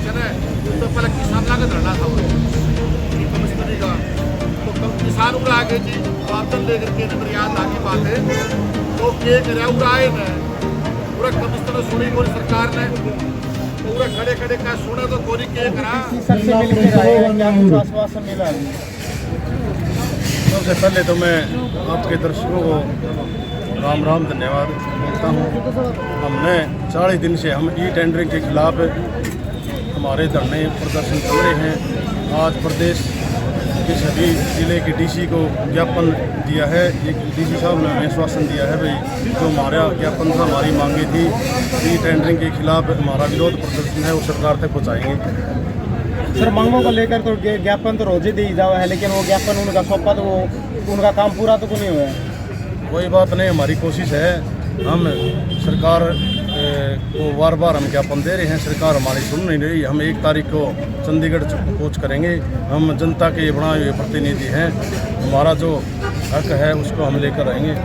है ना, तो पहले किसानों का धरना था कमिश्नरी का, तो किसान उड़ा आगे जी वापस लेकर के मेरी याद आगे बात है तो के करे उड़ाए न पूरा कमिश्नर सुनी कोई सरकार ने पूरा खड़े खड़े का सुना तो कोई के करा सर से मिलकर आए हैं, क्या कुछ आश्वासन मिला? सबसे पहले तो मैं आपके दर्शकों को राम राम धन्यवाद बोलता हूँ। हमने 40 दिन से हम ई टेंडरिंग के खिलाफ हमारे धरने प्रदर्शन कर रहे हैं। आज प्रदेश के सभी जिले के डीसी को ज्ञापन दिया है। ये डीसी साहब ने आश्वासन दिया है भाई जो हमारा ज्ञापन था, हमारी मांगे थी ई टेंडरिंग के खिलाफ हमारा विरोध प्रदर्शन है वो सरकार तक पहुँचाएंगे। सर मांगों को लेकर तो ज्ञापन तो रोज ही दी जावा है, लेकिन वो ज्ञापन उनका सौंपा तो वो उनका काम पूरा तो नहीं हुआ है। कोई बात नहीं, हमारी कोशिश है, हम सरकार को बार बार हम ज्ञापन दे रहे हैं, सरकार हमारी सुन नहीं रही। हम 1 तारीख को चंडीगढ़ कूच करेंगे। हम जनता के बनाए हुए प्रतिनिधि हैं, हमारा जो हक है उसको हम लेकर आएंगे।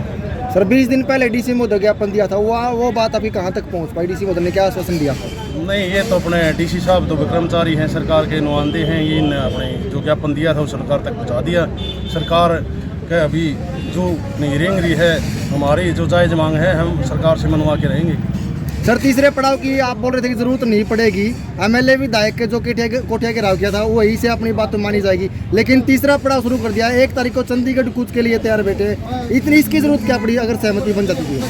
सर 20 दिन पहले डीसी महोदय ज्ञापन दिया था, वो बात अभी कहाँ तक पहुँच पाई? डीसी महोदय ने क्या आश्वासन दिया? नहीं, ये तो अपने डीसी साहब तो कर्मचारी हैं, सरकार के नुमाइंदे हैं, ये अपने जो ज्ञापन दिया था वो सरकार तक पहुँचा दिया। सरकार का अभी जो नहीं रेंग रही है, हमारी जो जायज़ मांग है हम सरकार से मनवा के रहेंगे। सर तीसरे पड़ाव की आप बोल रहे थे कि जरूरत नहीं पड़ेगी, एमएलए विधायक के जो कोठिया घेराव किया था वो वही से अपनी बात तो मानी जाएगी, लेकिन तीसरा पड़ाव शुरू कर दिया। 1 तारीख को चंडीगढ़ कूच के लिए तैयार बैठे, इतनी इसकी जरूरत क्या पड़ी अगर सहमति बन जाती थी?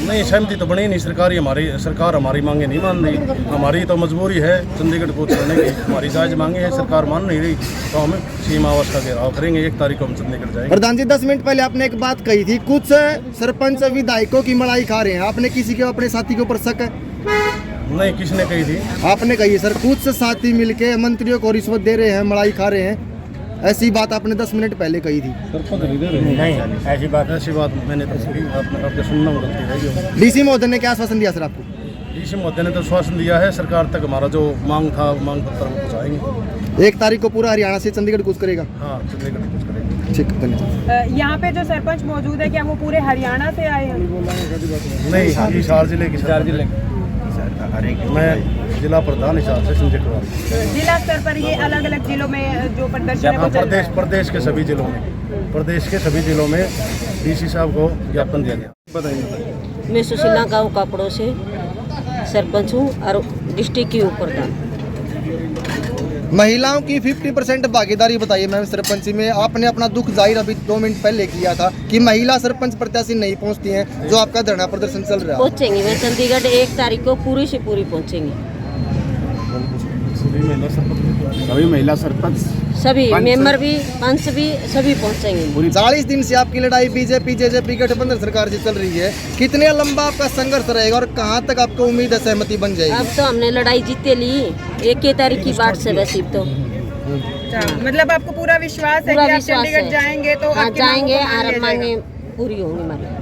नहीं, सहमति तो बनी नहीं, सरकार हमारी मांगे नहीं मान रही। हमारी तो मजबूरी है चंडीगढ़ कूच करने की, हमारी जायज़ मांगे हैं, सरकार मान नहीं रही तो हम सीमा अवस्था घेराव करेंगे। 1 तारीख को हम चंडीगढ़ जाएंगे। प्रधान जी 10 मिनट पहले आपने एक बात कही थी, कुछ सरपंच विधायकों की मलाई खा रहे हैं, आपने किसी के अपने साथी के ऊपर शक है? नहीं, किसने कही थी? आपने कही सर कुछ साथी मिलके मंत्रियों को रिश्वत दे रहे हैं, मलाई खा रहे हैं, ऐसी बात आपने 10 मिनट पहले कही थी। नहीं, ऐसी बात मैंने तो आपके सुनना गलती रहेगी। डीसी महोदय ने क्या आश्वासन दिया सर आपको? डीसी महोदय ने तो आश्वासन दिया है, सरकार तक हमारा जो मांग था मांग पत्र हम पहुँचाएंगे। 1 तारीख को पूरा हरियाणा से चंडीगढ़ कूच करेगा? हाँ, चंडीगढ़ कूच करेंगे। ठीक, धन्यवाद। यहाँ पे जो सरपंच मौजूद है क्या वो पूरे हरियाणा से आए हैं? नहीं, हिसार जिले की, मैं जिला प्रधान हिसार से संजय कुमार। जिला स्तर पर ये अलग अलग जिलों में जो प्रदर्शन है वो चल रहा है? प्रदेश के सभी जिलों में डीसी साहब को ज्ञापन दिया गया। बताइए। मैं सुशीला गांव कापड़ों से सरपंच हूँ और डिस्ट्रिक्ट की प्रधान। महिलाओं की 50% भागीदारी बताइए मैम सरपंची में। आपने अपना दुख जाहिर अभी 2 मिनट पहले किया था कि महिला सरपंच प्रत्याशी नहीं पहुंचती हैं, जो आपका धरना प्रदर्शन चल रहा है। पहुँचेंगे, मैं चंडीगढ़ 1 तारीख को पूरी से पूरी पहुँचेंगे। सभी महिला सरपंच, सभी मेंबर भी, पंच भी, सभी पहुँचेंगे। 40 दिन से आपकी लड़ाई बीजेपी जेजेपी गठबंधन सरकार से चल रही है, कितने लंबा आपका संघर्ष रहेगा और कहां तक आपको उम्मीद है सहमति बन जाएगी? अब तो हमने लड़ाई जीते ली, 1 तारीख की बात से वैसे तो मतलब आपको पूरा विश्वास है कि आप चंडीगढ़ जाएंगे तो आपकी जाएंगे मांगों को मान और लिया मांगे जाएगा? पूरी होंगी हमारी।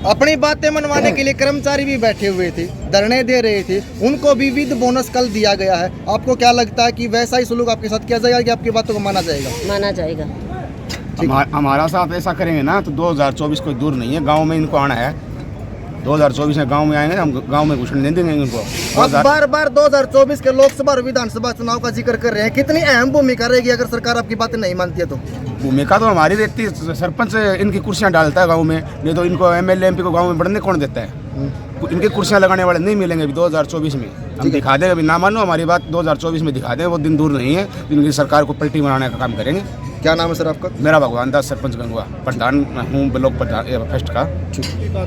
अपनी बातें मनवाने के लिए कर्मचारी भी बैठे हुए थे, धरने दे रहे थे, उनको भी विद बोनस कल दिया गया है। आपको क्या लगता है कि वैसा ही सलूक आपके साथ किया जाएगा कि आपकी बातों को माना जाएगा? माना जाएगा। हमारा साथ ऐसा करेंगे ना तो 2024 कोई दूर नहीं है, गांव में इनको आना है। 2024 में गांव में आएंगे, हम गांव में घुसने नहीं देंगे इनको। अब बार बार 2024 के लोकसभा और विधानसभा चुनाव का जिक्र कर रहे हैं, कितनी अहम भूमिका रहेगी अगर सरकार आपकी बातें नहीं मानती है तो? भूमिका तो हमारी रहती है, सरपंच इनकी कुर्सियां डालता है गांव में, नहीं तो इनको एमएलए एमपी को गांव में बढ़ने कौन देता है? इनकी कुर्सियां लगाने वाले नहीं मिलेंगे अभी 2024 में। हम दिखा देंगे, अभी ना मानो हमारी बात, 2024 में दिखा दें, वो दिन दूर नहीं है इनकी सरकार को पलटी बनाने का काम करेंगे। क्या नाम है सर आपका? मेरा भगवान दास, सरपंच गंगुआ, प्रधान हूँ ब्लॉक प्रधान फर्स्ट का।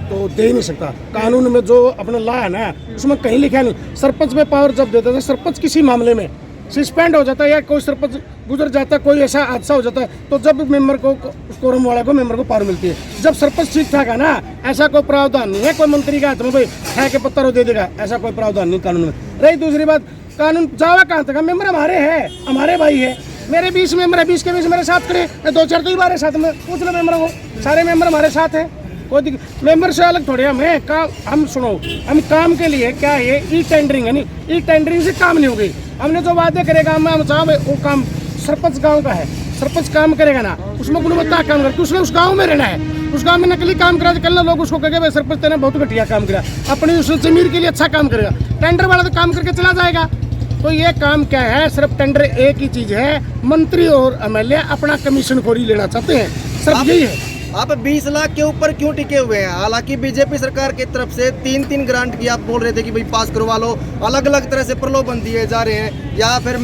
तो दे ही नहीं सकता, कानून में जो अपना ला है ना उसमें कहीं लिखा नहीं। सरपंच में पावर जब देता है, सरपंच किसी मामले में सस्पेंड हो जाता है या कोई सरपंच गुजर जाता है, कोई ऐसा हादसा हो जाता है, तो जब मेंबर को, कोरम वाला को मेंबर को पावर मिलती है। जब सरपंच ठीक ठाक है ना, ऐसा कोई प्रावधान नहीं है कोई मंत्री के हाथ में भाई है के पत्थर दे देगा, ऐसा कोई प्रावधान नहीं कानून में। रही दूसरी बात, कानून जावा कहाँ तक? मेंबर हमारे हैं, हमारे भाई है, मेरे 20 मेंबर है, 20 के 20 मेरे साथ खड़े, 2-4 तो ही बारे साथ में पूछ लो मेंबरों को, सारे मेंबर हमारे साथ हैं, कोई मेंबर से अलग थोड़े हम हैं। हम सुनो, हम काम के लिए क्या है, ई टेंडरिंग है, नहीं ई टेंडरिंग से काम नहीं होगी। हमने जो वादे करेगा हम चाहे वो काम सरपंच गांव का है, सरपंच काम करेगा ना, उसमें गुणवत्ता काम करके उसने उस गांव में रहना है, उस गांव में नकली काम करा कल लोग उसको कहेंगे भाई सरपंच तेने बहुत घटिया काम करा, अपनी उस जमीर के लिए अच्छा काम करेगा। टेंडर वाला तो काम करके चला जाएगा। तो ये काम क्या है, सिर्फ टेंडर एक ही चीज है, मंत्री और एमएलए अपना कमीशन खोरी लेना चाहते हैं, सिर्फ यही है। आप 20 लाख के ऊपर क्यों टिके हुए हैं? हालांकि बीजेपी सरकार की तरफ से 3-3 ग्रांट की आप बोल रहे थे कि भाई पास करवा लो, अलग अलग तरह से प्रलोभन दिए जा रहे हैं, या फिर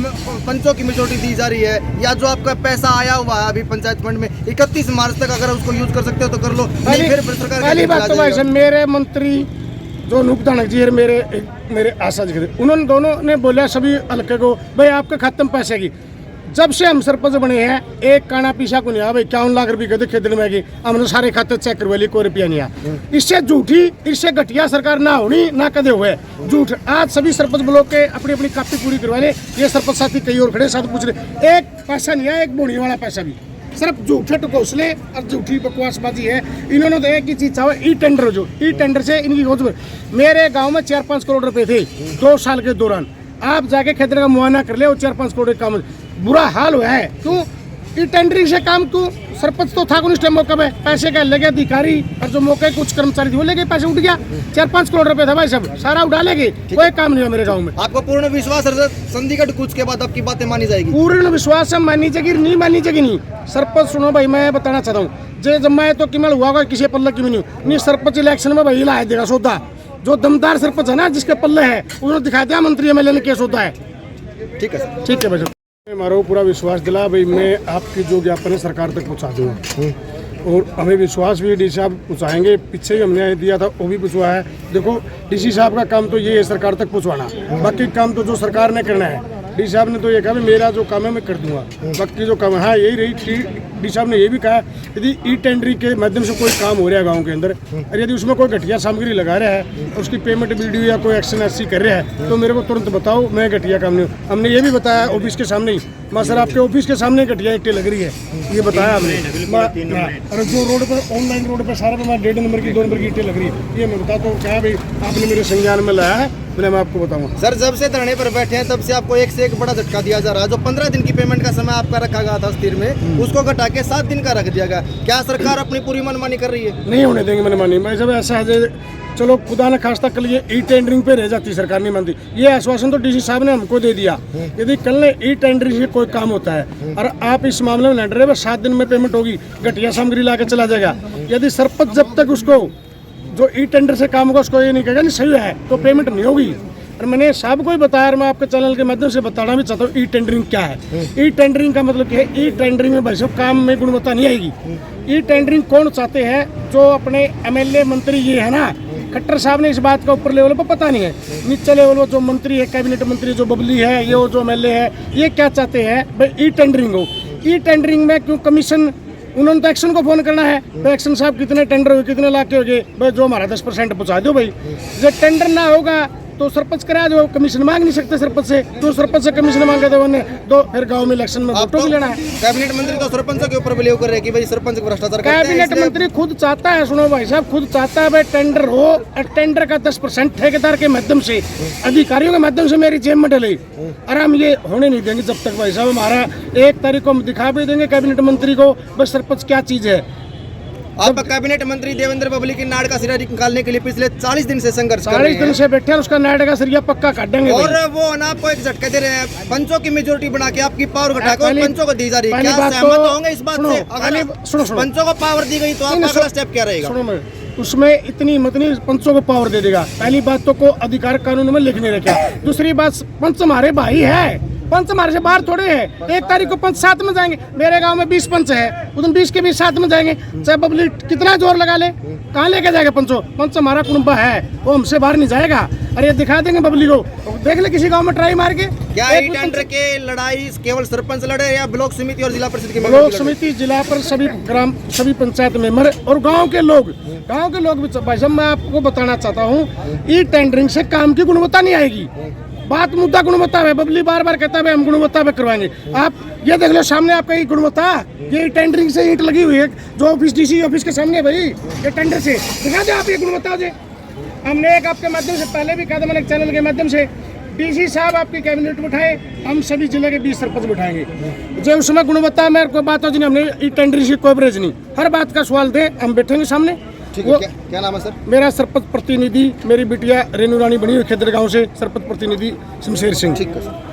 पंचों की मेजोरिटी दी जा रही है, या जो आपका पैसा आया हुआ है अभी पंचायत फंड में 31 मार्च तक अगर उसको यूज कर सकते हो तो कर लो, नहीं फिर सरकार पहली बात तो भाई साहब, मेरे मंत्री जो नुकदानक जी है, मेरे आशा जी, उन्होंने दोनों ने बोला सभी हल्के को, भाई आपके खाते में पैसे की। जब से हम सरपंच बने हैं एक काना पीछा को नहीं आया भाई, 51 लाख रुपए के खेत में की हमने सारे खाते चेक करवा लिए, कोई रुपया नहीं आया। इससे झूठी, इससे घटिया सरकार ना होनी ना कदे हुए झूठ। आज सभी सरपंच ब्लॉक के अपनी अपनी कापी पूरी करवा ले, ये सरपंच साथी कई और खड़े साथ पूछ रहे, एक पैसा नहीं आया, एक बोनी वाला पैसा भी, सिर्फ झूठे टकोसले और झूठी बकवासबाजी है। इन्होंने तो एक ही चीज चाहा, ई टेंडर, जो ई टेंडर से इनकी खोज। मेरे गाँव में 4-5 करोड़ रुपए थे 2 साल के दौरान, आप जाके खेतर का मुआयना कर ले, वो 4-5 करोड़ का काम बुरा हाल हुआ है। क्यों? ई टेंडरिंग से काम, क्यों? सरपंच तो था उस टाइम मौके पे, पैसे का लगे अधिकारी और जो मौके कुछ कर्मचारी थे वो लेके पैसे उठ गया, 4-5 करोड़ रुपए था भाई, सब सारा उड़ा लेंगे, कोई काम नहीं हुआ मेरे गांव में। आपको पूर्ण विश्वास है चंडीगढ़ कूच के बाद आपकी बातें मानी जाएगी? पूर्ण विश्वास है, मानी जाएगी नहीं मानी जाएगी नहीं। सरपंच सुनो भाई, मैं बताना चाहता हूँ, जे जमाए तो किमल हुआ होगा किसी पल्ले की नहीं, सरपंच इलेक्शन में भाई ला देगा सौदा, जो दमदार सरपंच है ना जिसके पल्ले है उन्होंने दिखा दिया मंत्री एमएलए ने क्या सौदा है। ठीक है, ठीक है भाई, हमारा पूरा विश्वास दिला भाई, मैं आपकी जो ज्ञापन है सरकार तक पहुंचा दूंगा, और हमें विश्वास भी डी साहब पहुँचाएंगे। पीछे ही हमने दिया था वो भी पहुँचवा है। देखो डी साहब का काम तो ये है सरकार तक पहुँचवाना, बाकी काम तो जो सरकार ने करना है। डी साहब ने तो ये कहा मेरा जो काम है मैं कर दूंगा, बाकी जो काम है यही रही। डी साहब ने ये भी कहा यदि ई टेंडरिंग के माध्यम से कोई काम हो रहा है गाँव के अंदर, और यदि उसमें कोई घटिया सामग्री लगा रहा है, उसकी पेमेंट वीडियो या कोई एक्शन ऐसी कर रहा है तो मेरे को तुरंत बताओ, मैं घटिया काम नहीं। हमने ये भी बताया ऑफिस के सामने ही, माँ सर आपके ऑफिस के सामने घटिया ईंटें लग रही है, ये बताया हमने। और जो रोड पर ऑनलाइन रोड पर सारा पर 1.5 नंबर की 2 नंबर की ईंटें लग रही है, ये मैं बताता हूँ क्या भाई, आपने मेरे संज्ञान में लाया है, मैं आपको बताऊंगा। सर जब से धरने पर बैठे हैं तब से आपको एक से एक बड़ा झटका दिया जा रहा है। जो 15 दिन की पेमेंट का समय आपका रखा गया था स्थिर में, उसको घटा के 7 दिन का रख दिया गया। क्या सरकार अपनी पूरी मनमानी कर रही है? नहीं होने देंगे मनमानी। मैं जब ऐसा है, चलो खुदा न खास्ता कल ये ई टेंडरिंग पे रह जाती सरकार नहीं मानती, ये आश्वासन तो डीसी साहब ने हमको दे दिया। यदि कल ने ई टेंडरिंग से कोई काम होता है और आप इस मामले में लड़ रहे हो, 7 दिन में पेमेंट होगी, घटिया सामग्री ला के चला जाएगा। यदि सरपंच जब तक उसको जो ई टेंडर से काम होगा उसको ये नहीं कहेगा नहीं सही है तो पेमेंट नहीं होगी। और मैंने सबको ही बताया, और मैं आपके चैनल के माध्यम से बताना भी चाहता हूँ ई टेंडरिंग क्या है। ई टेंडरिंग का मतलब क्या है? ई टेंडरिंग में भाई साहब काम में गुणवत्ता नहीं आएगी। ई टेंडरिंग कौन चाहते हैं? जो अपने एमएलए मंत्री ये है ना, खट्टर साहब ने इस बात का ऊपर लेवल पर पता नहीं है, नीचे लेवल पर जो मंत्री है, कैबिनेट मंत्री जो बबली है, ये वो जो एमएलए है, ये क्या चाहते हैं भाई ई टेंडरिंग हो। ई टेंडरिंग में क्यों कमीशन, उन्होंने तो एक्शन को फोन करना है, भाई एक्शन साहब कितने टेंडर हुए, कितने लाख के हो गए, भाई जो हमारा 10% पहुँचा दो भाई। जब टेंडर ना होगा तो सरपंच करा दो, कमीशन मांग नहीं सकते सरपंच से, तो सरपंच से कमीशन मांगे तो फिर गांव में इलेक्शन में वोटों भी लेना है। कैबिनेट मंत्री तो सरपंचों के ऊपर बिलीव कर रहे हैं कि भाई सरपंच भ्रष्टाचार करते हैं। कैबिनेट मंत्री खुद चाहता है, सुनो भाई साहब, खुद चाहता है भाई टेंडर हो, और टेंडर का 10% ठेकेदार के माध्यम से, अधिकारियों के माध्यम से मेरी जेब में डले। और हम ये होने नहीं देंगे जब तक भाई साहब हमारा 1 तारीख को हम दिखा भी देंगे कैबिनेट मंत्री को बस सरपंच क्या चीज है। आप कैबिनेट मंत्री देवेंद्र बबली की नाड़ का सिरा निकालने के लिए पिछले 40 दिन से संघर्ष कर रहे हैं। 40 दिन से बैठे हैं, उसका नाड़ का सिरा पक्का काटेंगे। और वो ना आपको एक झटका दे रहे हैं, पंचों की मेजोरिटी बना के आपकी पावर घटाकर पंचों को दी जा रही है। क्या सहमत होंगे इस बात से? अगर पंचों को पावर दी गई तो आपका अगला स्टेप क्या रहेगा? सुनो, उसमें इतनी हिम्मत नहीं पंचों को पावर दे देगा। पहली बात तो को अधिकार कानून में लिखने रखा। दूसरी बात, पंच हमारे भाई है, पंच हमारे से बाहर थोड़े है। 1 तारीख को पंच साथ में जाएंगे, मेरे गांव में 20 पंच है, उधर 20 के 20 साथ में जाएंगे, चाहे बबली कितना जोर लगा ले, कहाँ लेके जाएगा पंचों? पंच हमारा कुनबा है, वो हमसे बाहर नहीं जाएगा। अरे दिखा देंगे बबली को, देख ले किसी गांव में ट्राई मार के। क्या ई टेंडर के लड़ाई केवल सरपंच लड़े या ब्लॉक समिति और जिला परिषद के? ब्लॉक समिति, जिला पर सभी ग्राम, सभी पंचायत मेंबर और गांव के लोग भी। भाई साहब मैं आपको बताना चाहता हूँ, ई टेंडरिंग से काम की गुणवत्ता नहीं आएगी। बात मुद्दा गुणवत्ता है, बबली बार बार कहता है हम गुणवत्ता पे करवाएंगे। आप ये देख लो सामने आपका ये गुणवत्ता, ये टेंडरिंग से ईंट लगी हुई है जो ऑफिस डीसी ऑफिस के सामने भाई, ये टेंडर से दिखा दे आप ये गुणवत्ता दे। हमने एक आपके माध्यम से पहले भी कहा था, मैंने चैनल के माध्यम से, डीसी साहब आपकी कैबिनेट बिठाए, हम सभी जिले के 20 सरपंच बिठाएंगे। जो उसमें गुणवत्ता में कोई बात हो नहीं, हमने ई टेंडरिंग से कोई बरेज नहीं, हर बात का सवाल दे, हम बैठेंगे सामने। ठीक है, क्या नाम है सर? मेरा सरपंच प्रतिनिधि, मेरी बिटिया रेनू रानी बनी हुई खेदर गांव से सरपंच प्रतिनिधि शमशेर सिंह। ठीक है सर।